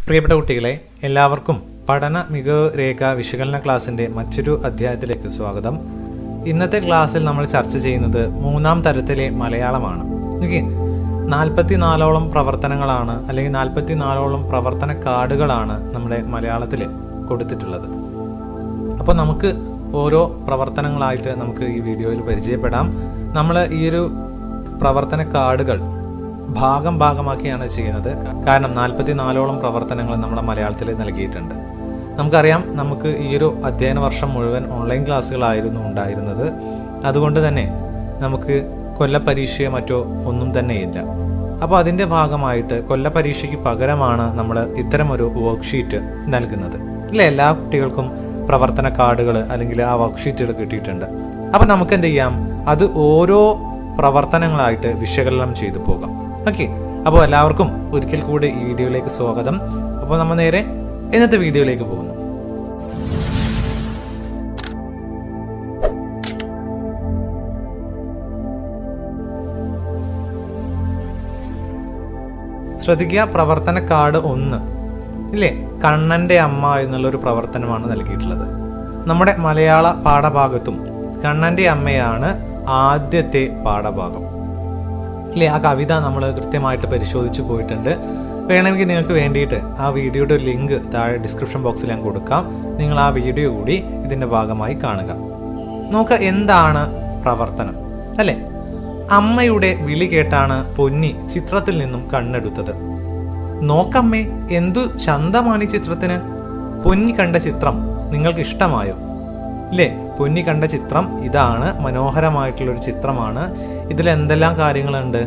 പ്രിയപ്പെട്ട കുട്ടികളെ, എല്ലാവർക്കും പഠന മികവ് രേഖ വിശകലന ക്ലാസ്സിൻ്റെ മറ്റൊരു അധ്യായത്തിലേക്ക് സ്വാഗതം. ഇന്നത്തെ ക്ലാസ്സിൽ നമ്മൾ ചർച്ച ചെയ്യുന്നത് 3-ാം തരത്തിലെ മലയാളമാണ്. ഓക്കെ, 44ഓളം പ്രവർത്തനങ്ങളാണ് അല്ലെങ്കിൽ 44ഓളം പ്രവർത്തന കാർഡുകളാണ് നമ്മുടെ മലയാളത്തിൽ കൊടുത്തിട്ടുള്ളത്. അപ്പോൾ നമുക്ക് ഓരോ പ്രവർത്തനങ്ങളായിട്ട് നമുക്ക് ഈ വീഡിയോയിൽ പരിചയപ്പെടാം. നമ്മൾ ഈ ഒരു പ്രവർത്തന കാർഡുകൾ ഭാഗമാക്കിയാണ് ചെയ്യുന്നത്. കാരണം 44ഓളം പ്രവർത്തനങ്ങൾ നമ്മുടെ മലയാളത്തിൽ നൽകിയിട്ടുണ്ട്. നമുക്കറിയാം, നമുക്ക് ഈ ഒരു അധ്യയന വർഷം മുഴുവൻ ഓൺലൈൻ ക്ലാസ്സുകളായിരുന്നു ഉണ്ടായിരുന്നത്. അതുകൊണ്ട് തന്നെ നമുക്ക് കൊല്ലപ്പരീക്ഷയോ മറ്റോ ഒന്നും തന്നെ ഇല്ല. അപ്പോൾ അതിൻ്റെ ഭാഗമായിട്ട് കൊല്ലപ്പരീക്ഷയ്ക്ക് പകരമാണ് നമ്മൾ ഇത്തരമൊരു വർക്ക്ഷീറ്റ് നൽകുന്നത്. ഇല്ല, എല്ലാ കുട്ടികൾക്കും പ്രവർത്തന കാർഡുകൾ അല്ലെങ്കിൽ ആ വർക്ക്ഷീറ്റുകൾ കിട്ടിയിട്ടുണ്ട്. അപ്പോൾ നമുക്ക് എന്ത് ചെയ്യാം, അത് ഓരോ പ്രവർത്തനങ്ങളായിട്ട് വിശകലനം ചെയ്തു പോകാം. ഓക്കെ, അപ്പോൾ എല്ലാവർക്കും ഒരിക്കൽ കൂടി ഈ വീഡിയോയിലേക്ക് സ്വാഗതം. അപ്പോൾ നമ്മൾ നേരെ ഇന്നത്തെ വീഡിയോയിലേക്ക് പോകുന്നു. ശ്രദ്ധിക്കുക, പ്രവർത്തന കാർഡ് 1 ഇല്ലേ, കണ്ണൻ്റെ അമ്മ എന്നുള്ളൊരു പ്രവർത്തനമാണ് നൽകിയിട്ടുള്ളത്. നമ്മുടെ മലയാള പാഠഭാഗത്തും കണ്ണൻ്റെ അമ്മയാണ് ആദ്യത്തെ പാഠഭാഗം ഇല്ലേ. ആ കവിത നമ്മൾ കൃത്യമായിട്ട് പരിശോധിച്ച് പോയിട്ടുണ്ട്. വേണമെങ്കിൽ നിങ്ങൾക്ക് വേണ്ടിയിട്ട് ആ വീഡിയോയുടെ ലിങ്ക് താഴെ ഡിസ്ക്രിപ്ഷൻ ബോക്സിൽ ഞാൻ കൊടുക്കാം. നിങ്ങൾ ആ വീഡിയോ കൂടി ഇതിൻ്റെ ഭാഗമായി കാണുക. നോക്കുക, എന്താണ് പ്രവർത്തനം അല്ലേ? അമ്മയുടെ വിളി കേട്ടാണ് പൊന്നി ചിത്രത്തിൽ നിന്നും കണ്ണെടുത്തത്. നോക്കമ്മേ, എന്തു ചന്തമാണ് ഈ ചിത്രത്തിന്. പൊന്നി കണ്ട ചിത്രം നിങ്ങൾക്ക് ഇഷ്ടമായോ? ഇല്ലേ, പൊന്നി കണ്ട ചിത്രം ഇതാണ്. മനോഹരമായിട്ടുള്ളൊരു ചിത്രമാണ്. ഇതിൽ എന്തെല്ലാം കാര്യങ്ങളുണ്ട്?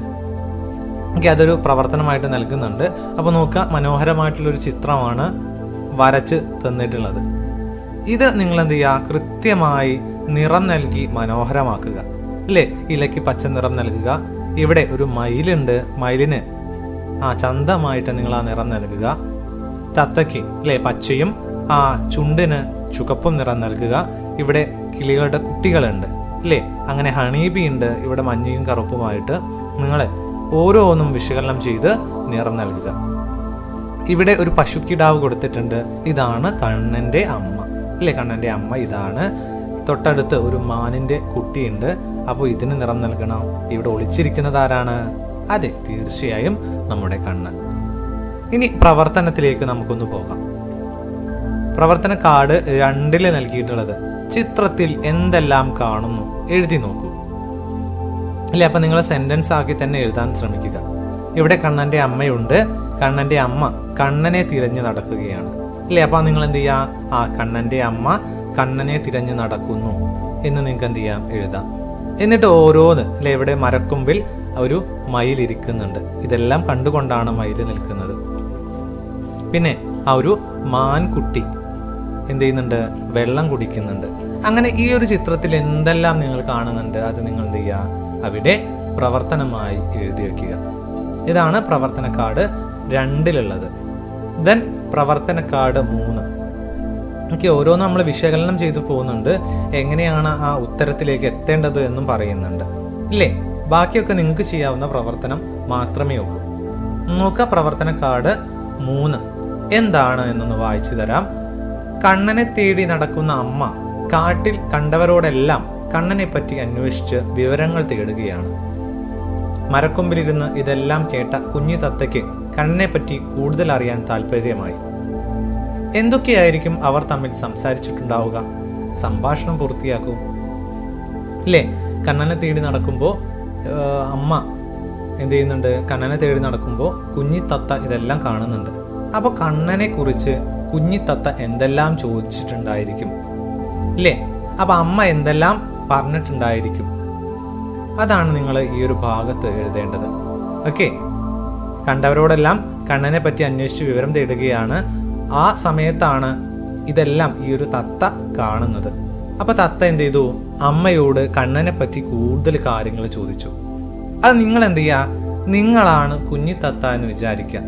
ഓക്കെ, അതൊരു പ്രവർത്തനമായിട്ട് നൽകുന്നുണ്ട്. അപ്പോൾ നോക്കുക, മനോഹരമായിട്ടുള്ളൊരു ചിത്രമാണ് വരച്ച് തന്നിട്ടുള്ളത്. ഇത് നിങ്ങൾ എന്ത് ചെയ്യുക, കൃത്യമായി നിറം നൽകി മനോഹരമാക്കുക. അല്ലേ, ഇലയ്ക്ക് പച്ച നിറം നൽകുക. ഇവിടെ ഒരു മയിലുണ്ട്, മയിലിന് ചന്തമായിട്ട് നിങ്ങൾ ആ നിറം നൽകുക. തത്തയ്ക്ക് അല്ലേ പച്ചയും ചുണ്ടിന് ചുവപ്പും നിറം നൽകുക. ഇവിടെ കിളികളുടെ കുട്ടികളുണ്ട് അല്ലേ, അങ്ങനെ ഹണീബി ഉണ്ട്, ഇവിടെ മഞ്ഞയും കറുപ്പുമായിട്ട് നിങ്ങൾ ഓരോന്നും വിശകലനം ചെയ്ത് നിറം നൽകുക. ഇവിടെ ഒരു പശുക്കിടാവ് കൊടുത്തിട്ടുണ്ട്, ഇതാണ് കണ്ണൻ്റെ അമ്മ അല്ലേ. കണ്ണൻ്റെ അമ്മ ഇതാണ്. തൊട്ടടുത്ത് ഒരു മാനിൻ്റെ കുട്ടിയുണ്ട്, അപ്പോൾ ഇതിന് നിറം നൽകണം. ഇവിടെ ഒളിച്ചിരിക്കുന്നത് ആരാണ്? അതെ, തീർച്ചയായും നമ്മുടെ കണ്ണൻ. ഇനി പ്രവർത്തനത്തിലേക്ക് നമുക്കൊന്ന് പോകാം. പ്രവർത്തന കാർഡ് 2 നൽകിയിട്ടുള്ളത് ചിത്രത്തിൽ എന്തെല്ലാം കാണുന്നു എഴുതി നോക്കൂ അല്ലേ. അപ്പം നിങ്ങൾ സെന്റൻസ് ആക്കി തന്നെ എഴുതാൻ ശ്രമിക്കുക. ഇവിടെ കണ്ണൻ്റെ അമ്മയുണ്ട്, കണ്ണൻ്റെ അമ്മ കണ്ണനെ തിരഞ്ഞു നടക്കുകയാണ് അല്ലേ. അപ്പം നിങ്ങൾ എന്ത് ചെയ്യുക, കണ്ണൻ്റെ അമ്മ കണ്ണനെ തിരഞ്ഞു നടക്കുന്നു എന്ന് നിങ്ങൾക്ക് എന്ത് ചെയ്യാം, എഴുതാം. എന്നിട്ട് ഓരോന്ന് അല്ലെ, ഇവിടെ മരക്കൊമ്പിൽ ഒരു മയിൽ ഇരിക്കുന്നുണ്ട്. ഇതെല്ലാം കണ്ടുകൊണ്ടാണ് മയിൽ നിൽക്കുന്നത്. പിന്നെ ഒരു മാൻകുട്ടി എന്ത് ചെയ്യുന്നുണ്ട്, വെള്ളം കുടിക്കുന്നുണ്ട്. അങ്ങനെ ഈ ഒരു ചിത്രത്തിൽ എന്തെല്ലാം നിങ്ങൾ കാണുന്നുണ്ട്, അത് നിങ്ങൾ എന്ത് ചെയ്യുക, അവിടെ പ്രവർത്തനമായി എഴുതി വയ്ക്കുക. ഇതാണ് പ്രവർത്തന കാർഡ് 2 ദെൻ പ്രവർത്തന കാർഡ് 3. ഓക്കെ, ഓരോന്നും നമ്മൾ വിശകലനം ചെയ്തു പോകുന്നുണ്ട്. എങ്ങനെയാണ് ആ ഉത്തരത്തിലേക്ക് എത്തേണ്ടത് എന്നും പറയുന്നുണ്ട് ഇല്ലേ. ബാക്കിയൊക്കെ നിങ്ങൾക്ക് ചെയ്യാവുന്ന പ്രവർത്തനം മാത്രമേ ഉള്ളൂ. നോക്കുക, പ്രവർത്തന കാർഡ് 3 എന്താണ് എന്നൊന്ന് വായിച്ചു തരാം. കണ്ണനെ തേടി നടക്കുന്ന അമ്മ കാട്ടിൽ കണ്ടവരോടെല്ലാം കണ്ണനെ പറ്റി അന്വേഷിച്ച് വിവരങ്ങൾ തേടുകയാണ്. മരക്കൊമ്പിലിരുന്ന് ഇതെല്ലാം കേട്ട കുഞ്ഞി തത്തയ്ക്ക് കണ്ണനെ പറ്റി കൂടുതൽ അറിയാൻ താല്പര്യമായി. എന്തൊക്കെയായിരിക്കും അവർ തമ്മിൽ സംസാരിച്ചിട്ടുണ്ടാവുക? സംഭാഷണം പൂർത്തിയാക്കൂ ഇല്ലേ. കണ്ണനെ തേടി നടക്കുമ്പോൾ അമ്മ എന്ത് ചെയ്യുന്നുണ്ട്, കണ്ണനെ തേടി നടക്കുമ്പോൾ കുഞ്ഞിത്തത്ത ഇതെല്ലാം കാണുന്നുണ്ട്. അപ്പോൾ കണ്ണനെ കുറിച്ച് കുഞ്ഞിത്തത്ത എന്തെല്ലാം ചോദിച്ചിട്ടുണ്ടായിരിക്കും ഇല്ലേ. അപ്പം അമ്മ എന്തെല്ലാം പറഞ്ഞിട്ടുണ്ടായിരിക്കും, അതാണ് നിങ്ങൾ ഈ ഒരു ഭാഗത്ത് എഴുതേണ്ടത്. ഓക്കെ, കണ്ടവരോടെല്ലാം കണ്ണനെ പറ്റി അന്വേഷിച്ച് വിവരം തേടുകയാണ്. ആ സമയത്താണ് ഇതെല്ലാം ഈ ഒരു തത്ത കാണുന്നത്. അപ്പൊ തത്ത എന്ത് ചെയ്തു, അമ്മയോട് കണ്ണനെ പറ്റി കൂടുതൽ കാര്യങ്ങൾ ചോദിച്ചു. അത് നിങ്ങൾ എന്ത് ചെയ്യുക, നിങ്ങളാണ് കുഞ്ഞിത്തത്ത എന്ന് വിചാരിക്കുക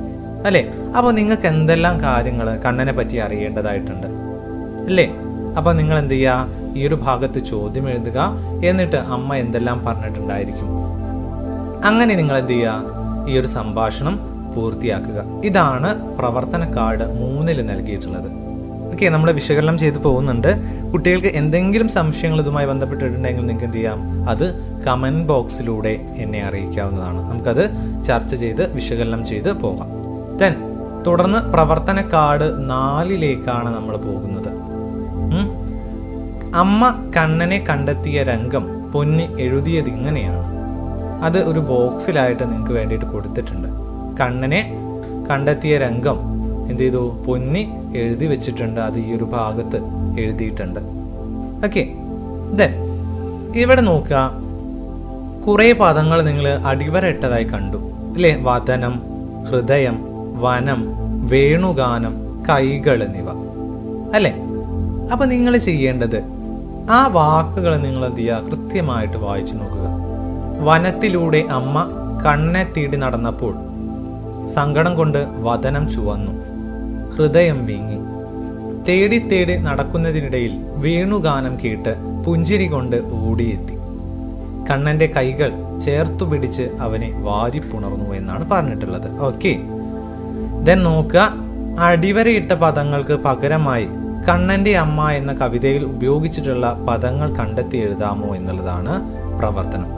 അല്ലേ. അപ്പോൾ നിങ്ങൾക്ക് എന്തെല്ലാം കാര്യങ്ങൾ കണ്ണനെ പറ്റി അറിയേണ്ടതായിട്ടുണ്ട് അല്ലേ. അപ്പോൾ നിങ്ങൾ എന്ത് ചെയ്യുക, ഈ ഒരു ഭാഗത്ത് ചോദ്യം എഴുതുക. എന്നിട്ട് അമ്മ എന്തെല്ലാം പറഞ്ഞിട്ടുണ്ടായിരിക്കും, അങ്ങനെ നിങ്ങൾ എന്ത് ചെയ്യുക, ഈ ഒരു സംഭാഷണം പൂർത്തിയാക്കുക. ഇതാണ് പ്രവർത്തന കാർഡ് 3 നൽകിയിട്ടുള്ളത്. ഓക്കെ, നമ്മൾ വിശകലനം ചെയ്ത് പോകുന്നുണ്ട്. കുട്ടികൾക്ക് എന്തെങ്കിലും സംശയങ്ങൾ ഇതുമായി ബന്ധപ്പെട്ടിട്ടുണ്ടെങ്കിൽ നിങ്ങൾക്ക് എന്ത് ചെയ്യാം, അത് കമൻറ്റ് ബോക്സിലൂടെ എന്നെ അറിയിക്കാവുന്നതാണ്. നമുക്കത് ചർച്ച ചെയ്ത് വിശകലനം ചെയ്ത് പോകാം. തുടർന്ന് പ്രവർത്തന കാർഡ് 4 നമ്മൾ പോകുന്നത്. അമ്മ കണ്ണനെ കണ്ടെത്തിയ രംഗം പൊന്നി എഴുതിയത് ഇങ്ങനെയാണ്. അത് ഒരു ബോക്സിലായിട്ട് നിങ്ങൾക്ക് വേണ്ടിയിട്ട് കൊടുത്തിട്ടുണ്ട്. കണ്ണനെ കണ്ടെത്തിയ രംഗം എന്ത് ചെയ്തു, പൊന്നി എഴുതി വെച്ചിട്ടുണ്ട്. അത് ഈ ഒരു ഭാഗത്ത് എഴുതിയിട്ടുണ്ട്. ഓക്കെ, ഇവിടെ നോക്കുക, കുറേ പദങ്ങൾ നിങ്ങൾ അടിവര ഇട്ടതായി കണ്ടു അല്ലേ? വദനം, ഹൃദയം, വനം, വേണുഗാനം, കൈകൾ എന്നിവ അല്ലേ? അപ്പൊ നിങ്ങൾ ചെയ്യേണ്ടത് ആ വാക്കുകൾ നിങ്ങൾ എന്ത് ചെയ്യുക, കൃത്യമായിട്ട് വായിച്ചു നോക്കുക. വനത്തിലൂടെ അമ്മ കണ്ണനെ തേടി നടന്നപ്പോൾ സങ്കടം കൊണ്ട് വദനം ചുവന്നു, ഹൃദയം വീങ്ങി. തേടി തേടി നടക്കുന്നതിനിടയിൽ വേണുഗാനം കേട്ട് പുഞ്ചിരി കൊണ്ട് ഓടിയെത്തി. കണ്ണന്റെ കൈകൾ ചേർത്തു പിടിച്ച് അവനെ വാരിപ്പുണർന്നു എന്നാണ് പറഞ്ഞിട്ടുള്ളത്. ഓക്കെ, നോക്കുക, അടിവരയിട്ട പദങ്ങൾക്ക് പകരമായി കണ്ണന്റെ അമ്മ എന്ന കവിതയിൽ ഉപയോഗിച്ചിട്ടുള്ള പദങ്ങൾ കണ്ടെത്തി എഴുതാമോ എന്നുള്ളതാണ് പ്രവർത്തനം.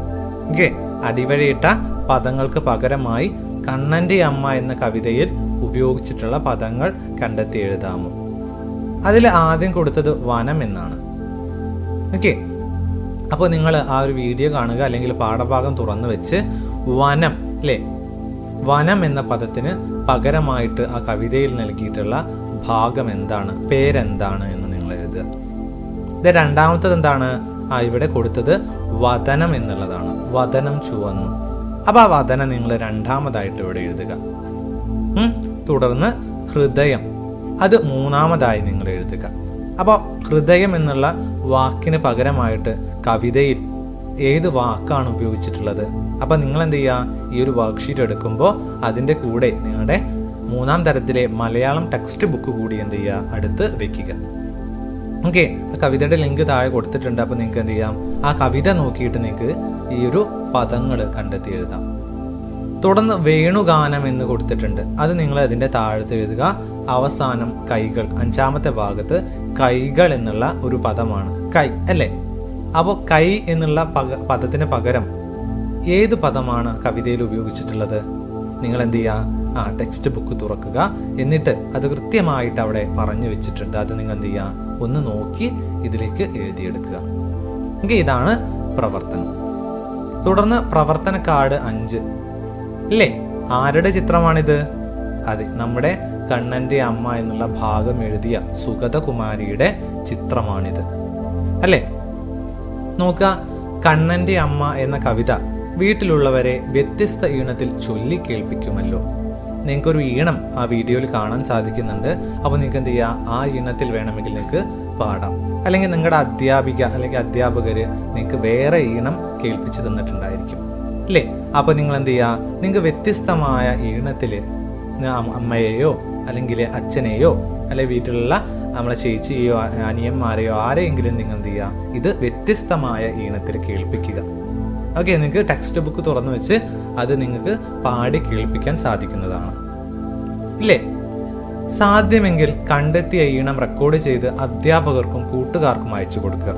ഓക്കെ, അടിവരയിട്ട പദങ്ങൾക്ക് പകരമായി കണ്ണന്റെ അമ്മ എന്ന കവിതയിൽ ഉപയോഗിച്ചിട്ടുള്ള പദങ്ങൾ കണ്ടെത്തി എഴുതാമോ? അതിൽ ആദ്യം കൊടുത്തത് വനം എന്നാണ്. ഓക്കെ, അപ്പോൾ നിങ്ങൾ ആ ഒരു വീഡിയോ കാണുക, അല്ലെങ്കിൽ പാഠഭാഗം തുറന്നു വെച്ച് വനം അല്ലേ, വനം എന്ന പദത്തിന് പകരമായിട്ട് ആ കവിതയിൽ നൽകിയിട്ടുള്ള ഭാഗം എന്താണ്, പേരെന്താണ് എന്ന് നിങ്ങൾ എഴുതുക. ഇത് രണ്ടാമത്തത് എന്താണ്, ഇവിടെ കൊടുത്തത് വദനം എന്നുള്ളതാണ്. വദനം ചുവന്നു. അപ്പൊ ആ വദനം നിങ്ങൾ രണ്ടാമതായിട്ട് ഇവിടെ എഴുതുക. തുടർന്ന് ഹൃദയം, അത് മൂന്നാമതായി നിങ്ങൾ എഴുതുക. അപ്പോൾ ഹൃദയം എന്നുള്ള വാക്കിന് പകരമായിട്ട് കവിതയിൽ ഏത് വാക്കാണ് ഉപയോഗിച്ചിട്ടുള്ളത്? അപ്പൊ നിങ്ങൾ എന്ത് ചെയ്യുക, ഈ ഒരു വർക്ക്ഷീറ്റ് എടുക്കുമ്പോൾ അതിൻ്റെ കൂടെ നിങ്ങളുടെ 3ാം തരത്തിലെ മലയാളം ടെക്സ്റ്റ് ബുക്ക് കൂടി എന്ത് ചെയ്യുക, അടുത്ത് വെക്കുക. ഓക്കെ, ആ കവിതയുടെ ലിങ്ക് താഴെ കൊടുത്തിട്ടുണ്ട്. അപ്പോൾ നിങ്ങൾക്ക് എന്ത് ചെയ്യാം, ആ കവിത നോക്കിയിട്ട് നിങ്ങൾക്ക് ഈ ഒരു പദങ്ങൾ കണ്ടെത്തി എഴുതാം. തുടർന്ന് വേണുഗാനം എന്ന് കൊടുത്തിട്ടുണ്ട്. അത് നിങ്ങൾ അതിൻ്റെ താഴത്ത് എഴുതുക. അവസാനം കൈകൾ, 5ാമത്തെ ഭാഗത്ത് കൈകൾ എന്നുള്ള ഒരു പദമാണ്. കൈ അല്ലേ? അപ്പോൾ കൈ എന്നുള്ള പദത്തിന് പകരം ഏത് പദമാണ് കവിതയിൽ ഉപയോഗിച്ചിട്ടുള്ളത്? നിങ്ങൾ എന്ത് ചെയ്യുക, ടെക്സ്റ്റ് ബുക്ക് തുറക്കുക. എന്നിട്ട് അത് കൃത്യമായിട്ട് അവിടെ പറഞ്ഞു വെച്ചിട്ടുണ്ട്. അത് നിങ്ങൾ എന്ത് ചെയ്യുക, ഒന്ന് നോക്കി ഇതിലേക്ക് എഴുതിയെടുക്കുക. എങ്കിൽ ഇതാണ് പ്രവർത്തനം. തുടർന്ന് പ്രവർത്തന കാർഡ് 5 അല്ലേ? ആരുടെ ചിത്രമാണിത്? അതെ, നമ്മുടെ കണ്ണന്റെ അമ്മ എന്നുള്ള ഭാഗം എഴുതിയ സുഗതകുമാരിയുടെ ചിത്രമാണിത് അല്ലേ? നോക്കുക, കണ്ണന്റെ അമ്മ എന്ന കവിത വീട്ടിലുള്ളവരെ വ്യത്യസ്ത ഈണത്തിൽ ചൊല്ലി കേൾപ്പിക്കുമല്ലോ. നിങ്ങൾക്കൊരു ഈണം ആ വീഡിയോയിൽ കാണാൻ സാധിക്കുന്നുണ്ട്. അപ്പോൾ നിങ്ങൾക്ക് എന്ത് ചെയ്യുക, ആ ഈണത്തിൽ വേണമെങ്കിൽ നിങ്ങൾക്ക് പാടാം. അല്ലെങ്കിൽ നിങ്ങളുടെ അധ്യാപിക അല്ലെങ്കിൽ അധ്യാപകർ നിങ്ങൾക്ക് വേറെ ഈണം കേൾപ്പിച്ചു തന്നിട്ടുണ്ടായിരിക്കും അല്ലേ? അപ്പോൾ നിങ്ങൾ എന്ത് ചെയ്യുക, നിങ്ങൾക്ക് വ്യത്യസ്തമായ ഈണത്തിൽ അമ്മയെയോ അല്ലെങ്കിൽ അച്ഛനെയോ അല്ലെങ്കിൽ വീട്ടിലുള്ള നമ്മളെ ചേച്ചിയെയോ അനിയന്മാരെയോ ആരെയെങ്കിലും നിങ്ങൾ എന്ത് ചെയ്യുക, ഇത് വ്യത്യസ്തമായ ഈണത്തിൽ കേൾപ്പിക്കുക. ഓക്കെ, നിങ്ങൾക്ക് ടെക്സ്റ്റ് ബുക്ക് തുറന്നു വെച്ച് അത് നിങ്ങൾക്ക് പാടി കേൾപ്പിക്കാൻ സാധിക്കുന്നതാണ് ഇല്ലേ? സാധ്യമെങ്കിൽ കണ്ടെത്തിയ ഈണം റെക്കോർഡ് ചെയ്ത് അധ്യാപകർക്കും കൂട്ടുകാർക്കും അയച്ചു കൊടുക്കുക.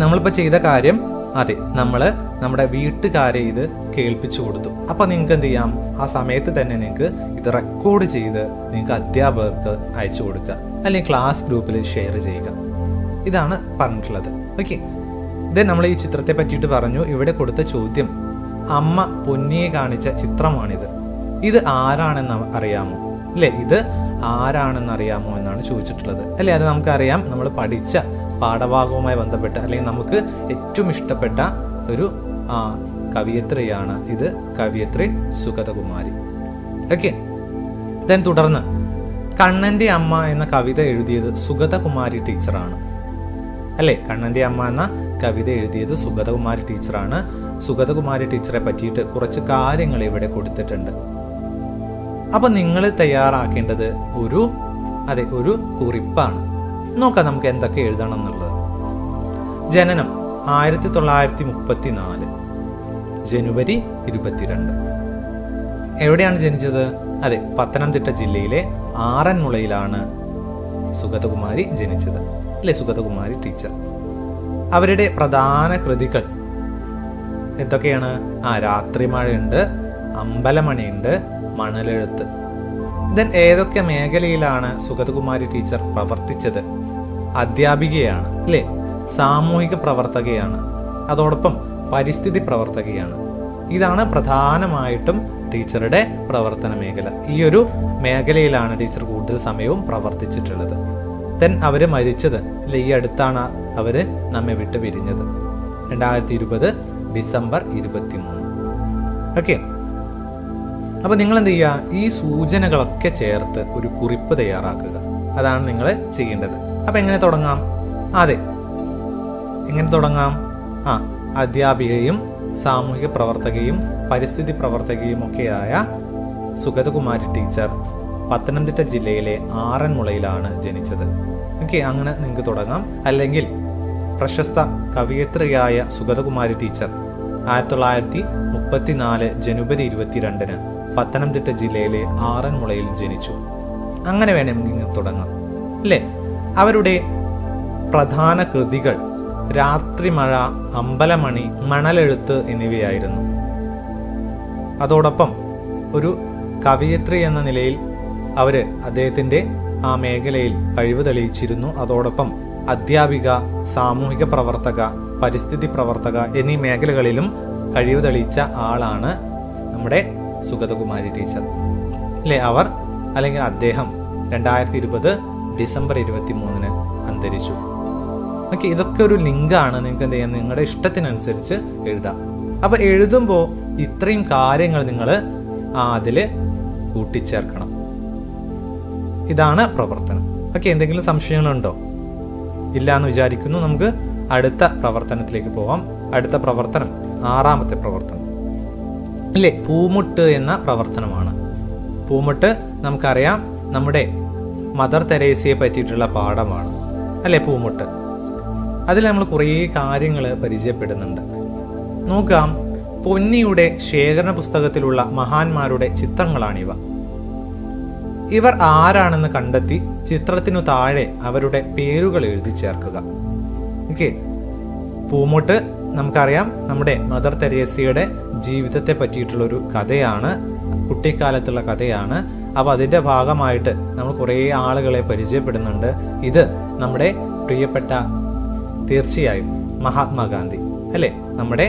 നമ്മളിപ്പോൾ ചെയ്ത കാര്യം, അതെ, നമ്മൾ നമ്മുടെ വീട്ടുകാരെ ഇത് കേൾപ്പിച്ചു കൊടുത്തു. അപ്പം നിങ്ങൾക്ക് എന്ത് ചെയ്യാം, ആ സമയത്ത് തന്നെ നിങ്ങൾക്ക് ഇത് റെക്കോർഡ് ചെയ്ത് നിങ്ങൾക്ക് അധ്യാപകർക്ക് അയച്ചു കൊടുക്കുക, അല്ലെങ്കിൽ ക്ലാസ് ഗ്രൂപ്പിൽ ഷെയർ ചെയ്യുക. ഇതാണ് പറഞ്ഞിട്ടുള്ളത്. ഓക്കെ, ഇത് നമ്മൾ ഈ ചിത്രത്തെ പറ്റിയിട്ട് പറഞ്ഞു. ഇവിടെ കൊടുത്ത ചോദ്യം, അമ്മ പൊന്നിയെ കാണിച്ച ചിത്രമാണിത്. ഇത് ആരാണെന്ന് അറിയാമോ അല്ലേ? ഇത് ആരാണെന്ന് അറിയാമോ എന്നാണ് ചോദിച്ചിട്ടുള്ളത് അല്ലേ? അത് നമുക്കറിയാം, നമ്മൾ പഠിച്ച പാഠഭാഗവുമായി ബന്ധപ്പെട്ട് അല്ലെങ്കിൽ നമുക്ക് ഏറ്റവും ഇഷ്ടപ്പെട്ട ഒരു കവിയത്രിയാണ് ഇത്. കവിയത്രി സുഗതകുമാരി. ഓക്കെ, തുടർന്ന് കണ്ണന്റെ അമ്മ എന്ന കവിത എഴുതിയത് സുഗതകുമാരി ടീച്ചറാണ് അല്ലേ? കണ്ണന്റെ അമ്മ എന്ന കവിത എഴുതിയത് സുഗതകുമാരി ടീച്ചറാണ്. സുഗതകുമാരി ടീച്ചറെ പറ്റിയിട്ട് കുറച്ച് കാര്യങ്ങൾ ഇവിടെ കൊടുത്തിട്ടുണ്ട്. അപ്പൊ നിങ്ങൾ തയ്യാറാക്കേണ്ടത് ഒരു കുറിപ്പാണ്. നോക്കാം നമുക്ക് എന്തൊക്കെ എഴുതണം എന്നുള്ളത്. ജനനം 1934 ജനുവരി 22. എവിടെയാണ് ജനിച്ചത്? അതെ, പത്തനംതിട്ട ജില്ലയിലെ ആറന്മുളയിലാണ് സുഗതകുമാരി ജനിച്ചത്. അല്ലേ, സുഗതകുമാരി ടീച്ചർ. അവരുടെ പ്രധാന കൃതികൾ എന്തൊക്കെയാണ്? രാത്രിമഴയുണ്ട്, അമ്പലമണിയുണ്ട്, മണലെഴുത്ത്. ദെൻ ഏതൊക്കെ മേഖലയിലാണ് സുഗതകുമാരി ടീച്ചർ പ്രവർത്തിച്ചത്? അധ്യാപികയാണ്, അല്ലേ, സാമൂഹിക പ്രവർത്തകയാണ്, അതോടൊപ്പം പരിസ്ഥിതി പ്രവർത്തകയാണ്. ഇതാണ് പ്രധാനമായിട്ടും ടീച്ചറുടെ പ്രവർത്തന മേഖല. ഈ ഒരു മേഖലയിലാണ് ടീച്ചർ കൂടുതൽ സമയവും പ്രവർത്തിച്ചിട്ടുള്ളത്. ദെൻ അവര് മരിച്ചത്, അല്ലെ, ഈ അടുത്താണ് അവര് നമ്മെ വിട്ട് പിരിഞ്ഞത്. 2020 ഡിസംബർ 23. ഓക്കെ, അപ്പൊ നിങ്ങൾ എന്ത് ചെയ്യുക? ഈ സൂചനകളൊക്കെ ചേർത്ത് ഒരു കുറിപ്പ് തയ്യാറാക്കുക. അതാണ് നിങ്ങൾ ചെയ്യേണ്ടത്. അപ്പൊ എങ്ങനെ തുടങ്ങാം? അതെ, എങ്ങനെ തുടങ്ങാം? അധ്യാപികയും സാമൂഹിക പ്രവർത്തകയും പരിസ്ഥിതി പ്രവർത്തകയും ഒക്കെയായ സുഗതകുമാരി ടീച്ചർ പത്തനംതിട്ട ജില്ലയിലെ ആറന്മുളയിലാണ് ജനിച്ചത്. ഓക്കെ, അങ്ങനെ നിങ്ങൾക്ക് തുടങ്ങാം. അല്ലെങ്കിൽ പ്രശസ്ത കവയിത്രിയായ സുഗതകുമാരി ടീച്ചർ 1934 ജനുവരി 22 പത്തനംതിട്ട ജില്ലയിലെ ആറന്മുളയിൽ ജനിച്ചു. അങ്ങനെ വേണമെങ്കിൽ തുടങ്ങാം, അല്ലേ. അവരുടെ പ്രധാന കൃതികൾ രാത്രിമഴ, അമ്പലമണി, മണലെഴുത്ത് എന്നിവയായിരുന്നു. അതോടൊപ്പം ഒരു കവയിത്രി എന്ന നിലയിൽ അവര് അദ്ദേഹത്തിന്റെ ആ മേഖലയിൽ കഴിവ് തെളിയിച്ചിരുന്നു. അതോടൊപ്പം അധ്യാപിക, സാമൂഹിക പ്രവർത്തക, പരിസ്ഥിതി പ്രവർത്തക എന്നീ മേഖലകളിലും കഴിവ് തെളിയിച്ച ആളാണ് നമ്മുടെ സുഗതകുമാരി ടീച്ചർ, അല്ലേ. അവർ അല്ലെങ്കിൽ അദ്ദേഹം 2020 ഡിസംബർ 23 അന്തരിച്ചു. ഓക്കെ, ഇതൊക്കെ ഒരു ലിങ്കാണ്. നിങ്ങൾക്ക് എന്ത് ചെയ്യാം? നിങ്ങളുടെ ഇഷ്ടത്തിനനുസരിച്ച് എഴുതാം. അപ്പൊ എഴുതുമ്പോൾ ഇത്രയും കാര്യങ്ങൾ നിങ്ങൾ അതില് കൂട്ടിച്ചേർക്കണം. ഇതാണ് പ്രവർത്തനം. ഓക്കെ, എന്തെങ്കിലും സംശയങ്ങളുണ്ടോ? ഇല്ല എന്ന് വിചാരിക്കുന്നു. നമുക്ക് അടുത്ത പ്രവർത്തനത്തിലേക്ക് പോവാം. അടുത്ത പ്രവർത്തനം 6ാമത്തെ പ്രവർത്തനം, അല്ലേ, പൂമുട്ട് എന്ന പ്രവർത്തനമാണ്. പൂമുട്ട് നമുക്കറിയാം, നമ്മുടെ മദർ തെരേസയെ പറ്റിയിട്ടുള്ള പാഠമാണ്, അല്ലേ, പൂമുട്ട്. അതിൽ നമ്മൾ കുറേ കാര്യങ്ങൾ പരിചയപ്പെടുന്നുണ്ട്. നോക്കാം. പൊന്നിയുടെ ശേഖരണ പുസ്തകത്തിലുള്ള മഹാന്മാരുടെ ചിത്രങ്ങളാണിവ. ഇവർ ആരാണെന്ന് കണ്ടെത്തി ചിത്രത്തിനു താഴെ അവരുടെ പേരുകൾ എഴുതി ചേർക്കുക. ഓക്കെ, പൂമുട്ട് നമുക്കറിയാം, നമ്മുടെ മദർ തെരേസയുടെ ജീവിതത്തെ പറ്റിയിട്ടുള്ളൊരു കഥയാണ്, കുട്ടിക്കാലത്തുള്ള കഥയാണ്. അപ്പോൾ അതിൻ്റെ ഭാഗമായിട്ട് നമ്മൾ കുറേ ആളുകളെ പരിചയപ്പെടുന്നുണ്ട്. ഇത് നമ്മുടെ പ്രിയപ്പെട്ട തീർച്ചയായും മഹാത്മാഗാന്ധി, അല്ലേ, നമ്മുടെ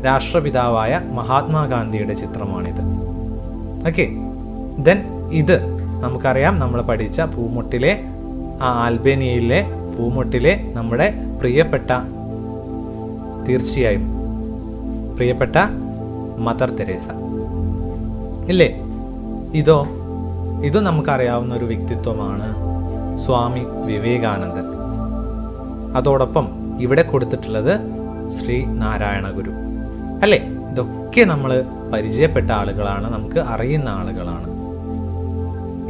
രാഷ്ട്രപിതാവായ മഹാത്മാഗാന്ധിയുടെ ചിത്രമാണിത്. ഓക്കെ, ദെൻ ഇത് നമുക്കറിയാം, നമ്മൾ പഠിച്ച പൂമുട്ടിലെ ആൽബേനിയയിലെ പൂമുട്ടിലെ നമ്മുടെ പ്രിയപ്പെട്ട തീർച്ചയായും പ്രിയപ്പെട്ട മദർ തെരേസ, ഇല്ലേ. ഇതും നമുക്കറിയാവുന്ന ഒരു വ്യക്തിത്വമാണ് സ്വാമി വിവേകാനന്ദൻ. അതോടൊപ്പം ഇവിടെ കൊടുത്തിട്ടുള്ളത് ശ്രീ നാരായണ ഗുരു, അല്ലേ. ഇതൊക്കെ നമ്മൾ പരിചയപ്പെട്ട ആളുകളാണ്, നമുക്ക് അറിയുന്ന ആളുകളാണ്.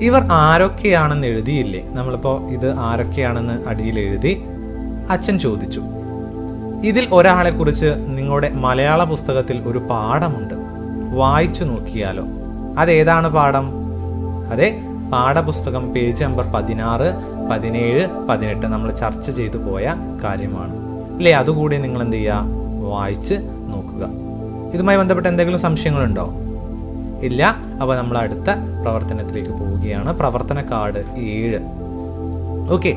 ഇവർ ആരൊക്കെയാണെന്ന് എഴുതിയില്ലേ? നമ്മളിപ്പോൾ ഇത് ആരൊക്കെയാണെന്ന് അടിയിൽ എഴുതി. അച്ഛൻ ചോദിച്ചു, ഇതിൽ ഒരാളെ കുറിച്ച് നിങ്ങളുടെ മലയാള പുസ്തകത്തിൽ ഒരു പാഠമുണ്ട്, വായിച്ചു നോക്കിയാലോ? അതേതാണ് പാഠം? അതെ, പാഠപുസ്തകം പേജ് നമ്പർ 16, 17, 18 നമ്മൾ ചർച്ച ചെയ്തു പോയ കാര്യമാണ്, അല്ലേ. അതുകൂടി നിങ്ങൾ എന്ത് ചെയ്യുക? വായിച്ച് നോക്കുക. ഇതുമായി ബന്ധപ്പെട്ട എന്തെങ്കിലും സംശയങ്ങളുണ്ടോ? ഇല്ല. അപ്പോൾ നമ്മൾ അടുത്ത പ്രവർത്തനത്തിലേക്ക് പോവുകയാണ്. പ്രവർത്തന കാർഡ് 7. ഓക്കെ,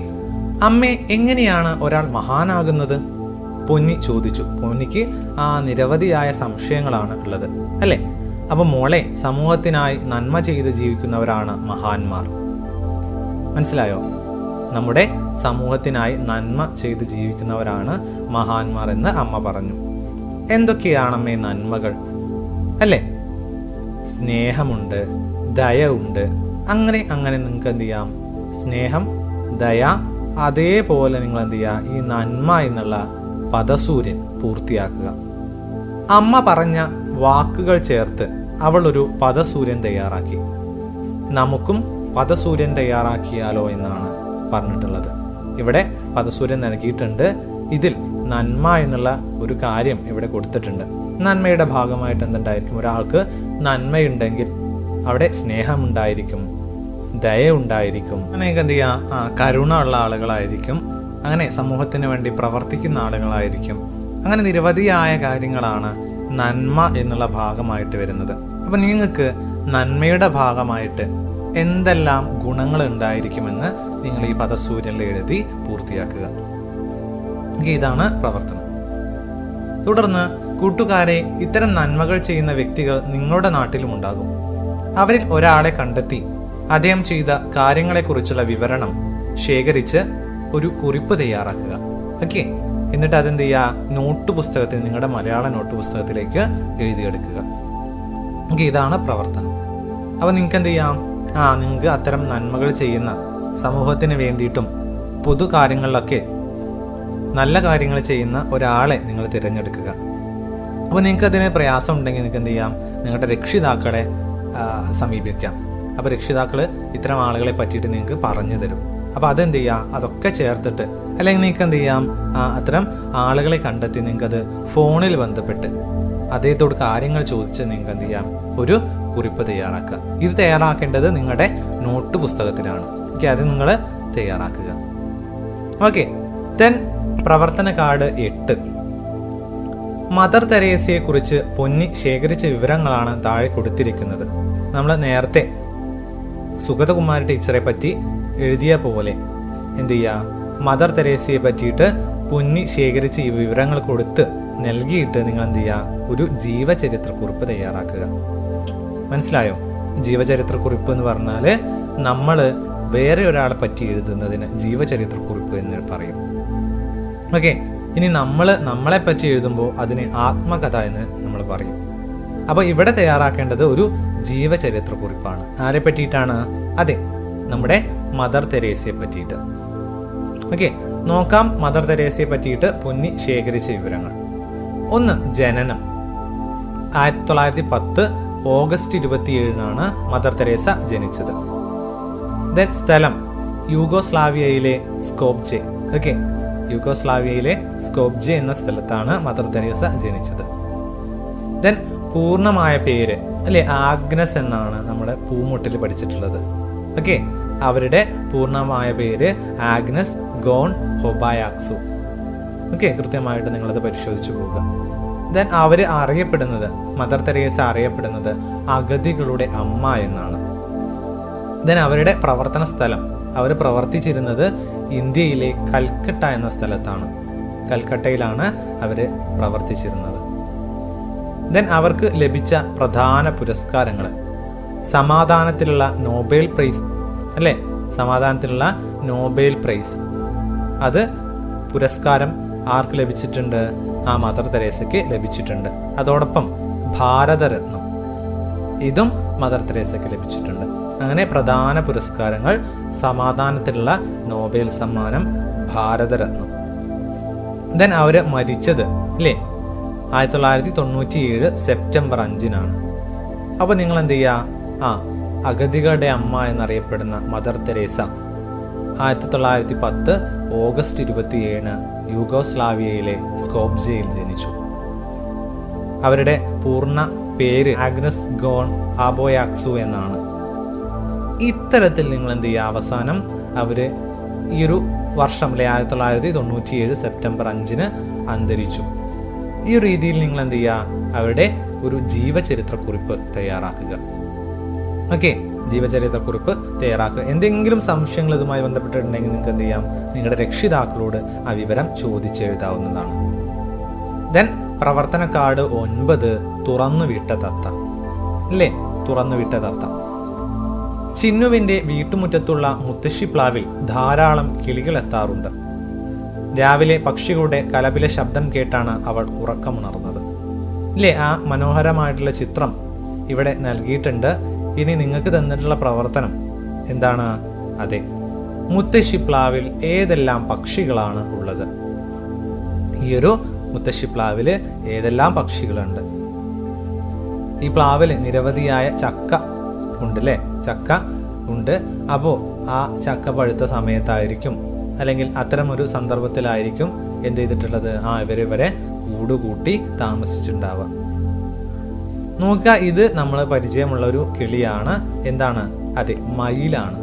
അമ്മേ, എങ്ങനെയാണ് ഒരാൾ മഹാനാകുന്നത്? പൊന്നി ചോദിച്ചു. പൊന്നിക്ക് നിരവധിയായ സംശയങ്ങളാണ് ഉള്ളത്, അല്ലേ. അപ്പൊ മോളെ, സമൂഹത്തിനായി നന്മ ചെയ്ത് ജീവിക്കുന്നവരാണ് മഹാന്മാർ. മനസ്സിലായോ? നമ്മുടെ സമൂഹത്തിനായി നന്മ ചെയ്ത് ജീവിക്കുന്നവരാണ് മഹാന്മാർ എന്ന് അമ്മ പറഞ്ഞു. എന്തൊക്കെയാണമ്മേ നന്മകൾ? അല്ലേ, സ്നേഹമുണ്ട്, ദയ ഉണ്ട്. അങ്ങനെ നിങ്ങൾക്ക് എന്ത് ചെയ്യാം? സ്നേഹം, ദയ, അതേപോലെ നിങ്ങൾ എന്ത് ചെയ്യുക? ഈ നന്മ എന്നുള്ള പദസൂര്യൻ പൂർത്തിയാക്കുക. അമ്മ പറഞ്ഞ വാക്കുകൾ ചേർത്ത് അവൾ ഒരു പദസൂര്യൻ തയ്യാറാക്കി. നമുക്കും പദസൂര്യൻ തയ്യാറാക്കിയാലോ എന്നാണ് പറഞ്ഞിട്ടുള്ളത്. ഇവിടെ പദസൂര്യൻ നൽകിയിട്ടുണ്ട്. ഇതിൽ നന്മ എന്നുള്ള ഒരു കാര്യം ഇവിടെ കൊടുത്തിട്ടുണ്ട്. നന്മയുടെ ഭാഗമായിട്ട് എന്തുണ്ടായിരിക്കും? ഒരാൾക്ക് നന്മയുണ്ടെങ്കിൽ അവിടെ സ്നേഹമുണ്ടായിരിക്കും, ദയ ഉണ്ടായിരിക്കും, അങ്ങനെയൊക്കെ എന്ത് ചെയ്യുക, കരുണ ഉള്ള ആളുകളായിരിക്കും, അങ്ങനെ സമൂഹത്തിന് വേണ്ടി പ്രവർത്തിക്കുന്ന ആളുകളായിരിക്കും. അങ്ങനെ നിരവധിയായ കാര്യങ്ങളാണ് നന്മ എന്നുള്ള ഭാഗമായിട്ട് വരുന്നത്. അപ്പം നിങ്ങൾക്ക് നന്മയുടെ ഭാഗമായിട്ട് എന്തെല്ലാം ഗുണങ്ങൾ ഉണ്ടായിരിക്കുമെന്ന് നിങ്ങൾ ഈ പദസൂര്യനിൽ എഴുതി പൂർത്തിയാക്കുക. ഇതാണ് പ്രവർത്തനം. തുടർന്ന് കൂട്ടുകാരെ, ഇത്തരം നന്മകൾ ചെയ്യുന്ന വ്യക്തികൾ നിങ്ങളുടെ നാട്ടിലും ഉണ്ടാകും. അവരിൽ ഒരാളെ കണ്ടെത്തി അദ്ദേഹം ചെയ്ത കാര്യങ്ങളെക്കുറിച്ചുള്ള വിവരണം ശേഖരിച്ച് ഒരു കുറിപ്പ് തയ്യാറാക്കുക. ഓക്കെ, എന്നിട്ട് അതെന്ത് ചെയ്യുക? നോട്ട് പുസ്തകത്തിൽ, നിങ്ങളുടെ മലയാള നോട്ട് പുസ്തകത്തിലേക്ക് എഴുതിയെടുക്കുക. ഓക്കെ, ഇതാണ് പ്രവർത്തനം. അപ്പോൾ നിങ്ങൾക്ക് എന്ത് ചെയ്യാം? നിങ്ങൾക്ക് അത്തരം നന്മകൾ ചെയ്യുന്ന, സമൂഹത്തിന് വേണ്ടിയിട്ടും പൊതു കാര്യങ്ങളിലൊക്കെ നല്ല കാര്യങ്ങൾ ചെയ്യുന്ന ഒരാളെ നിങ്ങൾ തിരഞ്ഞെടുക്കുക. അപ്പോൾ നിങ്ങൾക്ക് അതിന് പ്രയാസം ഉണ്ടെങ്കിൽ നിങ്ങൾക്ക് എന്ത് ചെയ്യാം? നിങ്ങളുടെ രക്ഷിതാക്കളെ സമീപിക്കാം. അപ്പോൾ രക്ഷിതാക്കൾ ഇത്തരം ആളുകളെ പറ്റിയിട്ട് നിങ്ങൾക്ക് പറഞ്ഞു തരും. അപ്പോൾ അതെന്ത് ചെയ്യാം? അതൊക്കെ ചേർത്തിട്ട്, അല്ലെങ്കിൽ നിങ്ങൾക്ക് എന്ത് ചെയ്യാം? അത്തരം ആളുകളെ കണ്ടെത്തി നിങ്ങൾക്കത് ഫോണിൽ ബന്ധപ്പെട്ട് അദ്ദേഹത്തോട് കാര്യങ്ങൾ ചോദിച്ച് നിങ്ങൾക്ക് എന്ത് ചെയ്യാം? ഒരു കുറിപ്പ് തയ്യാറാക്കുക. ഇത് തയ്യാറാക്കേണ്ടത് നിങ്ങളുടെ നോട്ട് പുസ്തകത്തിലാണ്. ഓക്കെ, അത് നിങ്ങൾ തയ്യാറാക്കുക. ഓക്കെ, ദെൻ പ്രവർത്തന കാർഡ് 8. മദർ തെരേസയെ കുറിച്ച് പൊന്നി ശേഖരിച്ച വിവരങ്ങളാണ് താഴെ കൊടുത്തിരിക്കുന്നത്. നമ്മൾ നേരത്തെ സുഗതകുമാരി ടീച്ചറെ പറ്റി എഴുതിയ പോലെ എന്ത് ചെയ്യുക? മദർ തെരേസയെ പറ്റിയിട്ട് പൊന്നി ശേഖരിച്ച് ഈ വിവരങ്ങൾ കൊടുത്ത് നൽകിയിട്ട് നിങ്ങൾ എന്ത് ചെയ്യുക? ഒരു ജീവചരിത്രക്കുറിപ്പ് തയ്യാറാക്കുക. മനസ്സിലായോ? ജീവചരിത്രക്കുറിപ്പ് എന്ന് പറഞ്ഞാൽ നമ്മൾ വേറെ ഒരാളെ പറ്റി എഴുതുന്നതിന് ജീവചരിത്രക്കുറിപ്പ് എന്ന് പറയും. ഓക്കെ, ഇനി നമ്മളെ പറ്റി എഴുതുമ്പോൾ അതിന് ആത്മകഥ എന്ന് നമ്മൾ പറയും. അപ്പോൾ ഇവിടെ തയ്യാറാക്കേണ്ടത് ഒരു ജീവചരിത്രക്കുറിപ്പാണ്. ആരെ പറ്റിയിട്ടാണ്? അതെ, നമ്മുടെ മദർ തെരേസയെ പറ്റിയിട്ട്. ഓക്കെ, നോക്കാം മദർ തെരേസയെ പറ്റിയിട്ട് പൊന്നി ശേഖരിച്ച വിവരങ്ങൾ. 1. ജനനം 1910 ഓഗസ്റ്റ് 27 മദർ തെരേസ ജനിച്ചത്. ദെൻ സ്ഥലം യൂഗോസ്ലാവിയയിലെ സ്കോപ്ജെ. ഓക്കെ, യൂഗോസ്ലാവിയയിലെ സ്കോപ്ജെ എന്ന സ്ഥലത്താണ് മദർ തെരേസ ജനിച്ചത്. ദെൻ പൂർണ്ണമായ പേര് അല്ലെ, ആഗ്നസ് എന്നാണ് നമ്മുടെ പൂമുട്ടിൽ പഠിച്ചിട്ടുള്ളത്. ഓക്കെ, അവരുടെ പൂർണ്ണമായ പേര് ആഗ്നസ് ഗോൺ ഹൊബായാക്സു. ഓക്കെ, കൃത്യമായിട്ട് നിങ്ങളത് പരിശോധിച്ചു പോവുക. ദെൻ അവർ അറിയപ്പെടുന്നത്, മദർ തെരേസ അറിയപ്പെടുന്നത് അഗതികളുടെ അമ്മ എന്നാണ്. ദെൻ അവരുടെ പ്രവർത്തന സ്ഥലം, അവർ പ്രവർത്തിച്ചിരുന്നത് ഇന്ത്യയിലെ കൽക്കട്ട എന്ന സ്ഥലത്താണ്. കൽക്കട്ടയിലാണ് അവർ പ്രവർത്തിച്ചിരുന്നത്. ദെൻ അവർക്ക് ലഭിച്ച പ്രധാന പുരസ്കാരങ്ങൾ, സമാധാനത്തിലുള്ള നോബൽ പ്രൈസ് അല്ലേ, സമാധാനത്തിലുള്ള നോബൽ പ്രൈസ്, അത് പുരസ്കാരം ആർക്ക് ലഭിച്ചിട്ടുണ്ട്? മദർ തെരേസയ്ക്ക് ലഭിച്ചിട്ടുണ്ട്. അതോടൊപ്പം ഭാരതരത്നം, ഇതും മദർ തെരേസയ്ക്ക് ലഭിച്ചിട്ടുണ്ട്. അങ്ങനെ പ്രധാന പുരസ്കാരങ്ങൾ സമാധാനത്തിലുള്ള നോബൽ സമ്മാനം, ഭാരതരത്നം. ദെൻ അവർ മരിച്ചത് അല്ലേ 1997 സെപ്റ്റംബർ 5 അപ്പോൾ നിങ്ങൾ എന്ത് ചെയ്യുക? അഗതികളുടെ അമ്മ എന്നറിയപ്പെടുന്ന മദർ തെരേസ 1910 ഓഗസ്റ്റ് 27 യൂഗോസ്ലാവിയയിലെ സ്കോപ്ജയിൽ ജനിച്ചു. അവരുടെ പൂർണ്ണ പേര് ആഗ്നസ് ഗോൺ ഹാബോയാക്സു എന്നാണ്. ഇത്തരത്തിൽ നിങ്ങൾ എന്ത് ചെയ്യുക? അവസാനം അവര് ഈ ഒരു വർഷം 1997 സെപ്റ്റംബർ 5 അന്തരിച്ചു. ഈ ഒരു രീതിയിൽ നിങ്ങൾ എന്ത് ചെയ്യുക? അവരുടെ ഒരു ജീവചരിത്രക്കുറിപ്പ് തയ്യാറാക്കുക. ഓക്കെ, ജീവചരിത്രക്കുറിപ്പ് തയ്യാറാക്കുക. എന്തെങ്കിലും സംശയങ്ങൾ ഇതുമായി ബന്ധപ്പെട്ടിട്ടുണ്ടെങ്കിൽ നിങ്ങൾക്ക് എന്ത് ചെയ്യാം? നിങ്ങളുടെ രക്ഷിതാക്കളോട് ആ വിവരം ചോദിച്ചെഴുതാവുന്നതാണ്. ദെൻ പ്രവർത്തന കാർഡ് 9 തുറന്നുവിട്ട തത്ത അല്ലേ, തുറന്നുവിട്ട തത്ത. ചിന്നുവിന്റെ വീട്ടുമുറ്റത്തുള്ള മുത്തശ്ശിപ്ലാവിൽ ധാരാളം കിളികൾ എത്താറുണ്ട്. രാവിലെ പക്ഷികളുടെ കലപില ശബ്ദം കേട്ടാണ് അവൾ ഉറക്കമുണർന്നത്. ഇല്ലേ, ആ മനോഹരമായിട്ടുള്ള ചിത്രം ഇവിടെ നൽകിയിട്ടുണ്ട്. ഇനി നിങ്ങൾക്ക് തന്നിട്ടുള്ള പ്രവർത്തനം എന്താണ്? അതെ, മുത്തശ്ശിപ്ലാവിൽ ഏതെല്ലാം പക്ഷികളാണ് ഉള്ളത്? ഈ ഒരു മുത്തശ്ശിപ്ലാവില് ഏതെല്ലാം പക്ഷികളുണ്ട്? ഈ പ്ലാവില് നിരവധിയായ ചക്ക ഉണ്ട് അല്ലേ, ചക്ക ഉണ്ട്. അപ്പോൾ ആ ചക്ക പഴുത്ത സമയത്തായിരിക്കും, അല്ലെങ്കിൽ അത്തരം ഒരു സന്ദർഭത്തിലായിരിക്കും എന്ത് ചെയ്തിട്ടുള്ളത്? ഇവരിവരെ കൂടുകൂട്ടി താമസിച്ചിട്ടുണ്ടാവുക. നോക്കുക, ഇത് നമ്മൾ പരിചയമുള്ള ഒരു കിളിയാണ്. എന്താണ്? അതെ, മയിലാണ്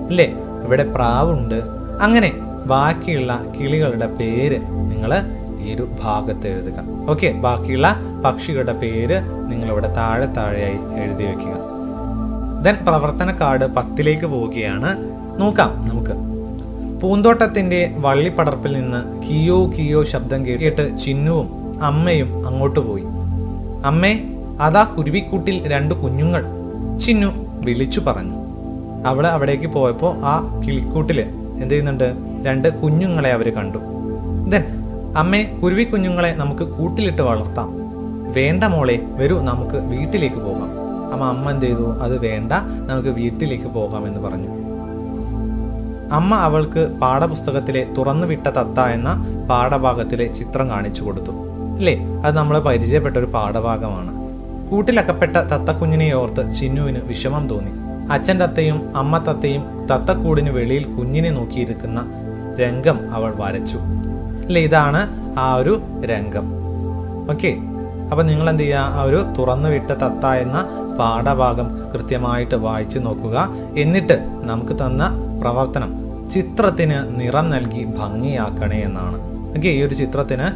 അല്ലേ? ഇവിടെ പ്രാവുണ്ട്. അങ്ങനെ ബാക്കിയുള്ള കിളികളുടെ പേര് നിങ്ങൾ ഈ ഒരു ഭാഗത്ത് എഴുതുക. ഓക്കെ, ബാക്കിയുള്ള പക്ഷികളുടെ പേര് നിങ്ങളിവിടെ താഴെയായി എഴുതി വെക്കുക. ദെൻ പ്രവർത്തന കാർഡ് 10ലേക്ക് പോവുകയാണ്. നോക്കാം നമുക്ക്. പൂന്തോട്ടത്തിന്റെ വള്ളിപ്പടർപ്പിൽ നിന്ന് കിയോ കിയോ ശബ്ദം കേട്ട് ചിന്നുവും അമ്മയും അങ്ങോട്ട് പോയി. അമ്മേ, അതാ കുരുവിക്കൂട്ടിൽ 2 കുഞ്ഞുങ്ങൾ, ചിന്നു വിളിച്ചു പറഞ്ഞു. അവള് അവിടേക്ക് പോയപ്പോൾ ആ കിളിക്കൂട്ടില് എന്ത് ചെയ്യുന്നുണ്ട്? 2 കുഞ്ഞുങ്ങളെ അവര് കണ്ടു. ദെൻ അമ്മേ, കുരുവി കുഞ്ഞുങ്ങളെ നമുക്ക് കൂട്ടിലിട്ട് വളർത്താം. വേണ്ട മോളെ, വരൂ നമുക്ക് വീട്ടിലേക്ക് പോകാം. അമ്മ എന്ത് ചെയ്തു? അത് വേണ്ട, നമുക്ക് വീട്ടിലേക്ക് പോകാം എന്ന് പറഞ്ഞു. അമ്മ അവൾക്ക് പാഠപുസ്തകത്തിലെ തുറന്നുവിട്ട തത്ത എന്ന പാഠഭാഗത്തിലെ ചിത്രം കാണിച്ചു കൊടുത്തു. അല്ലേ, അത് നമ്മൾ പരിചയപ്പെട്ട ഒരു പാഠഭാഗമാണ്. കൂട്ടിലക്കപ്പെട്ട തത്തക്കുഞ്ഞിനെ ഓർത്ത് ചിന്നുവിന് വിഷമം തോന്നി. അച്ഛൻ തത്തയും അമ്മ തത്തയും തത്തക്കൂടിന് വെളിയിൽ കുഞ്ഞിനെ നോക്കിയിരിക്കുന്ന രംഗം അവൾ വരച്ചു. അല്ലേ, ഇതാണ് ആ ഒരു രംഗം. ഓക്കെ, അപ്പൊ നിങ്ങൾ എന്ത് ചെയ്യുക? ആ ഒരു തുറന്നുവിട്ട തത്ത എന്ന പാഠഭാഗം കൃത്യമായിട്ട് വായിച്ചു നോക്കുക. എന്നിട്ട് നമുക്ക് തന്ന പ്രവർത്തനം ചിത്രത്തിന് നിറം നൽകി ഭംഗിയാക്കണേ എന്നാണ്. ഓക്കെ, ഈ ഒരു ചിത്രത്തിന്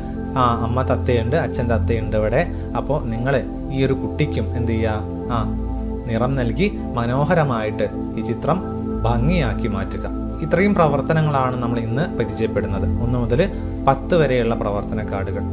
അമ്മ തത്തയുണ്ട്, അച്ഛൻ തത്തയുണ്ട് ഇവിടെ. അപ്പോൾ നിങ്ങൾ ഈ ഒരു കുട്ടിക്കും എന്ത് ചെയ്യുക? നിറം നൽകി മനോഹരമായിട്ട് ഈ ചിത്രം ഭംഗിയാക്കി മാറ്റുക. ഇത്രയും പ്രവർത്തനങ്ങളാണ് നമ്മൾ ഇന്ന് പരിചയപ്പെടുന്നത്. 1 മുതൽ 10 വരെയുള്ള പ്രവർത്തന കാർഡുകൾ.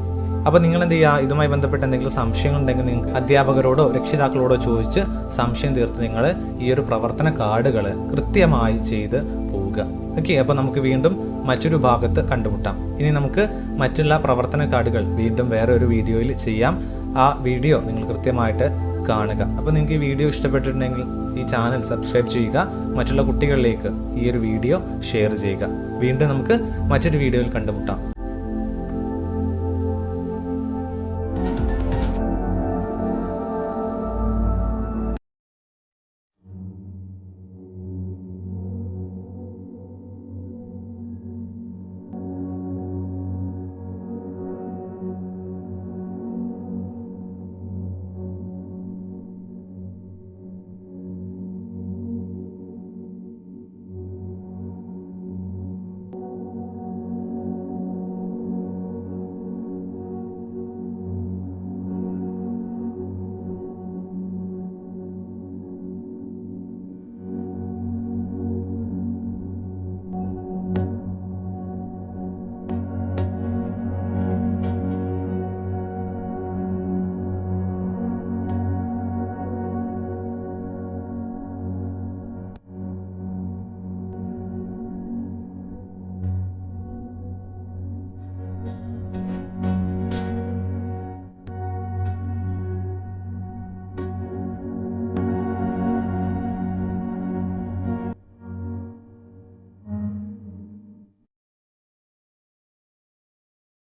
അപ്പോൾ നിങ്ങൾ എന്ത് ചെയ്യുക? ഇതുമായി ബന്ധപ്പെട്ട് എന്തെങ്കിലും സംശയങ്ങൾ ഉണ്ടെങ്കിൽ നിങ്ങൾക്ക് അധ്യാപകരോടോ രക്ഷിതാക്കളോടോ ചോദിച്ച് സംശയം തീർത്ത് നിങ്ങൾ ഈ ഒരു പ്രവർത്തന കാർഡുകൾ കൃത്യമായി ചെയ്ത് പോവുക. ഓക്കെ, അപ്പോൾ നമുക്ക് വീണ്ടും മറ്റൊരു ഭാഗത്ത് കണ്ടുമുട്ടാം. ഇനി നമുക്ക് മറ്റുള്ള പ്രവർത്തന കാർഡുകൾ വീണ്ടും വേറെ ഒരു വീഡിയോയിൽ ചെയ്യാം. ആ വീഡിയോ നിങ്ങൾ കൃത്യമായിട്ട് കാണുക. അപ്പോൾ നിങ്ങൾക്ക് ഈ വീഡിയോ ഇഷ്ടപ്പെട്ടിട്ടുണ്ടെങ്കിൽ ഈ ചാനൽ സബ്സ്ക്രൈബ് ചെയ്യുക. മറ്റുള്ള കുട്ടികളിലേക്ക് ഈ ഒരു വീഡിയോ ഷെയർ ചെയ്യുക. വീണ്ടും നമുക്ക് മറ്റൊരു വീഡിയോയിൽ കണ്ടുമുട്ടാം.